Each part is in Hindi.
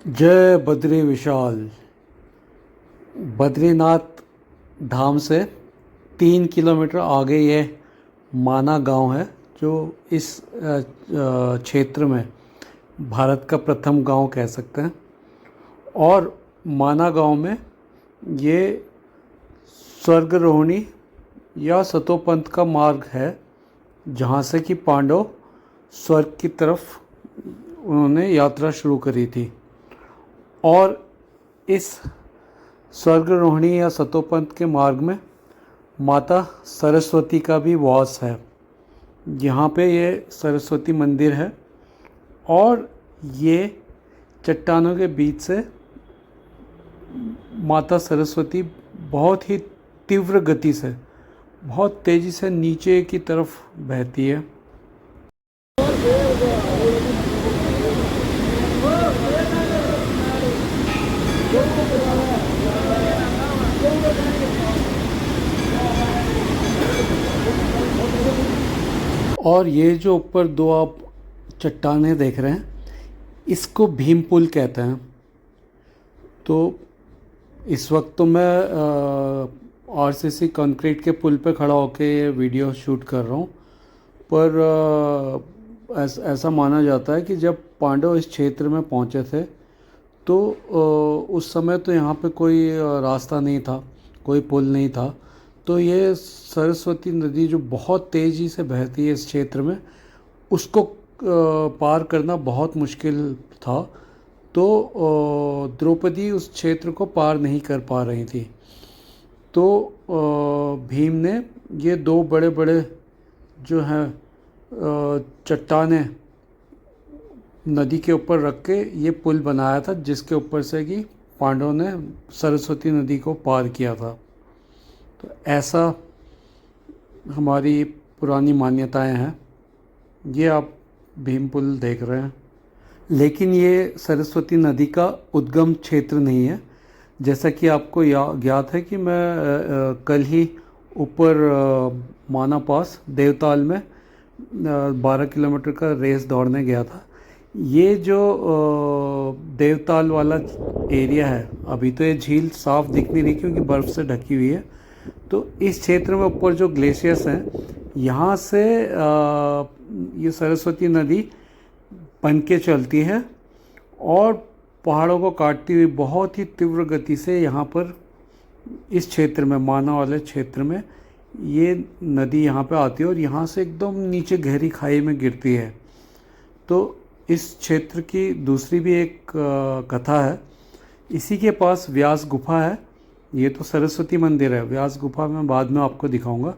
जय बद्री विशाल। बद्रीनाथ धाम से 3 किलोमीटर आगे ये माना गांव है, जो इस क्षेत्र में भारत का प्रथम गांव कह सकते हैं। और माना गांव में ये स्वर्गरोहिणी या सतोपंथ का मार्ग है, जहाँ से कि पांडव स्वर्ग की तरफ उन्होंने यात्रा शुरू करी थी। और इस स्वर्गरोहिणी या सतोपंथ के मार्ग में माता सरस्वती का भी वास है। यहाँ पे ये सरस्वती मंदिर है और ये चट्टानों के बीच से माता सरस्वती बहुत ही तीव्र गति से, बहुत तेज़ी से नीचे की तरफ बहती है। और ये जो ऊपर दो आप चट्टानें देख रहे हैं, इसको भीम पुल कहते हैं। तो इस वक्त तो मैं आरसीसी कंक्रीट के पुल पे खड़ा होकर ये वीडियो शूट कर रहा हूँ, पर ऐसा माना जाता है कि जब पांडव इस क्षेत्र में पहुँचे थे तो उस समय तो यहाँ पे कोई रास्ता नहीं था, कोई पुल नहीं था। तो ये सरस्वती नदी जो बहुत तेज़ी से बहती है इस क्षेत्र में, उसको पार करना बहुत मुश्किल था। तो द्रौपदी उस क्षेत्र को पार नहीं कर पा रही थी। तो भीम ने ये दो बड़े बड़े जो हैं चट्टानें नदी के ऊपर रख के ये पुल बनाया था, जिसके ऊपर से कि पांडवों ने सरस्वती नदी को पार किया था। तो ऐसा हमारी पुरानी मान्यताएं हैं। ये आप भीम पुल देख रहे हैं, लेकिन ये सरस्वती नदी का उद्गम क्षेत्र नहीं है। जैसा कि आपको ज्ञात है कि मैं कल ही ऊपर माना पास देवताल में 12 किलोमीटर का रेस दौड़ने गया था। ये जो देवताल वाला एरिया है, अभी तो ये झील साफ दिख नहीं रही क्योंकि बर्फ़ से ढकी हुई है। तो इस क्षेत्र में ऊपर जो ग्लेशियर्स हैं, यहाँ से ये सरस्वती नदी बन के चलती है और पहाड़ों को काटती हुई बहुत ही तीव्र गति से यहाँ पर इस क्षेत्र में, माना वाले क्षेत्र में, ये नदी यहाँ पे आती है और यहाँ से एकदम नीचे गहरी खाई में गिरती है। तो इस क्षेत्र की दूसरी भी एक कथा है। इसी के पास व्यास गुफा है। ये तो सरस्वती मंदिर है, व्यास गुफा मैं बाद में आपको दिखाऊंगा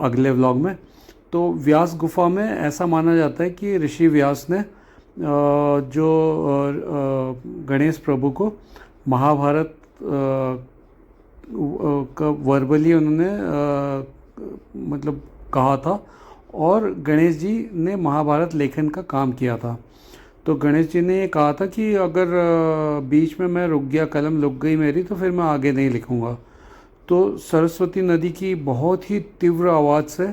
अगले व्लॉग में। तो व्यास गुफा में ऐसा माना जाता है कि ऋषि व्यास ने जो गणेश प्रभु को महाभारत का वर्बली उन्होंने मतलब कहा था, और गणेश जी ने महाभारत लेखन का काम किया था। तो गणेश जी ने ये कहा था कि अगर बीच में मैं रुक गया, कलम रुक गई मेरी, तो फिर मैं आगे नहीं लिखूँगा। तो सरस्वती नदी की बहुत ही तीव्र आवाज़ से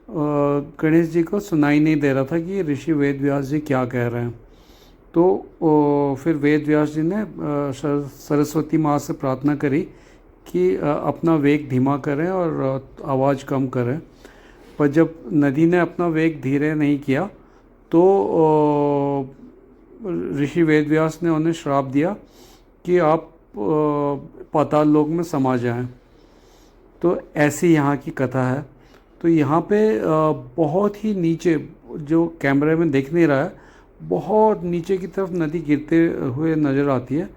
गणेश जी को सुनाई नहीं दे रहा था कि ऋषि वेद व्यास जी क्या कह रहे हैं। तो फिर वेद व्यास जी ने सरस्वती माँ से प्रार्थना करी कि अपना वेग धीमा करें और आवाज़ कम करें। पर जब नदी ने अपना वेग धीरे नहीं किया तो ऋषि वेद व्यास ने उन्हें श्राप दिया कि आप पाताल लोक में समा जाएं। तो ऐसी यहाँ की कथा है। तो यहाँ पे बहुत ही नीचे, जो कैमरे में दिख नहीं रहा है, बहुत नीचे की तरफ नदी गिरते हुए नज़र आती है।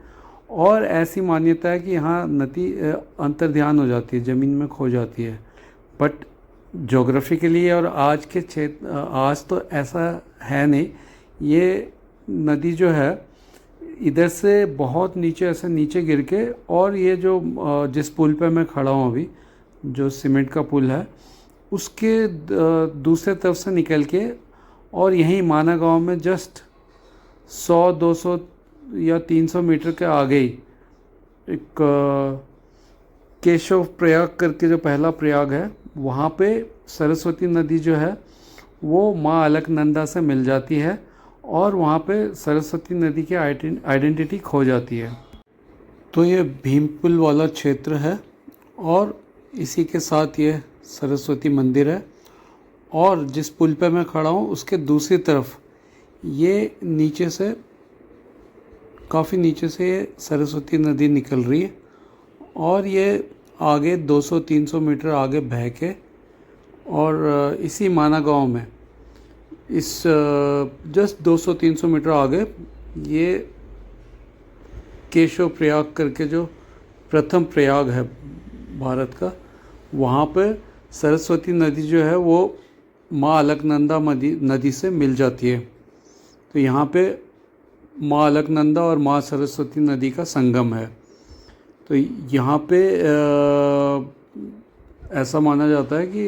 और ऐसी मान्यता है कि यहाँ नदी अंतर्ध्यान हो जाती है, ज़मीन में खो जाती है। बट ज्योग्राफिकली और आज के क्षेत्र, आज तो ऐसा है नहीं। ये नदी जो है इधर से बहुत नीचे, ऐसे नीचे गिर के, और ये जो जिस पुल पे मैं खड़ा हूँ अभी, जो सीमेंट का पुल है, उसके दूसरे तरफ से निकल के और यहीं माना गांव में जस्ट 100-200 या 300 मीटर के आगे ही एक केशव प्रयाग करके जो पहला प्रयाग है, वहाँ पे सरस्वती नदी जो है वो माँ अलकनंदा से मिल जाती है और वहाँ पे सरस्वती नदी की आइडेंटिटी खो जाती है। तो ये भीम पुल वाला क्षेत्र है और इसी के साथ ये सरस्वती मंदिर है। और जिस पुल पे मैं खड़ा हूँ उसके दूसरी तरफ ये नीचे से, काफ़ी नीचे से ये सरस्वती नदी निकल रही है और ये आगे 200-300 मीटर आगे बह के और इसी माना गांव में इस जस्ट 200-300 मीटर आगे ये केशव प्रयाग करके जो प्रथम प्रयाग है भारत का, वहाँ पे सरस्वती नदी जो है वो माँ अलकनंदा नदी से मिल जाती है। तो यहाँ पे माँ अलकनंदा और माँ सरस्वती नदी का संगम है। तो यहाँ पे ऐसा माना जाता है कि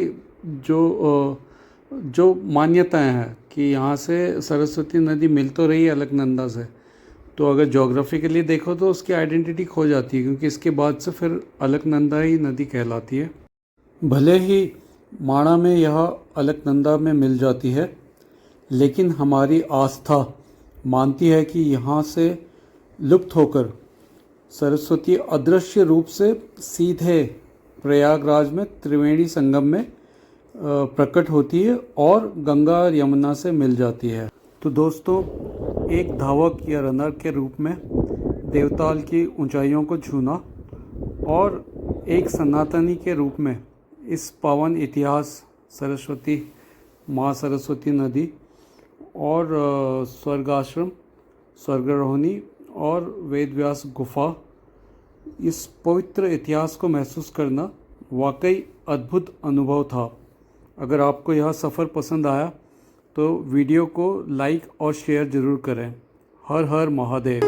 जो मान्यताएं हैं कि यहाँ से सरस्वती नदी मिल तो रही है अलकनंदा से, तो अगर ज्योग्राफिकली देखो तो उसकी आइडेंटिटी खो जाती है, क्योंकि इसके बाद से फिर अलकनंदा ही नदी कहलाती है। भले ही माणा में यह अलकनंदा में मिल जाती है, लेकिन हमारी आस्था मानती है कि यहाँ से लुप्त होकर सरस्वती अदृश्य रूप से सीधे प्रयागराज में त्रिवेणी संगम में प्रकट होती है और गंगा और यमुना से मिल जाती है। तो दोस्तों, एक धावक या रनर के रूप में देवताल की ऊंचाइयों को छूना और एक सनातनी के रूप में इस पावन इतिहास सरस्वती, माँ सरस्वती नदी और स्वर्गाश्रम, स्वर्गारोहणी और वेदव्यास गुफा, इस पवित्र इतिहास को महसूस करना वाकई अद्भुत अनुभव था। अगर आपको यह सफ़र पसंद आया तो वीडियो को लाइक और शेयर ज़रूर करें। हर हर महादेव।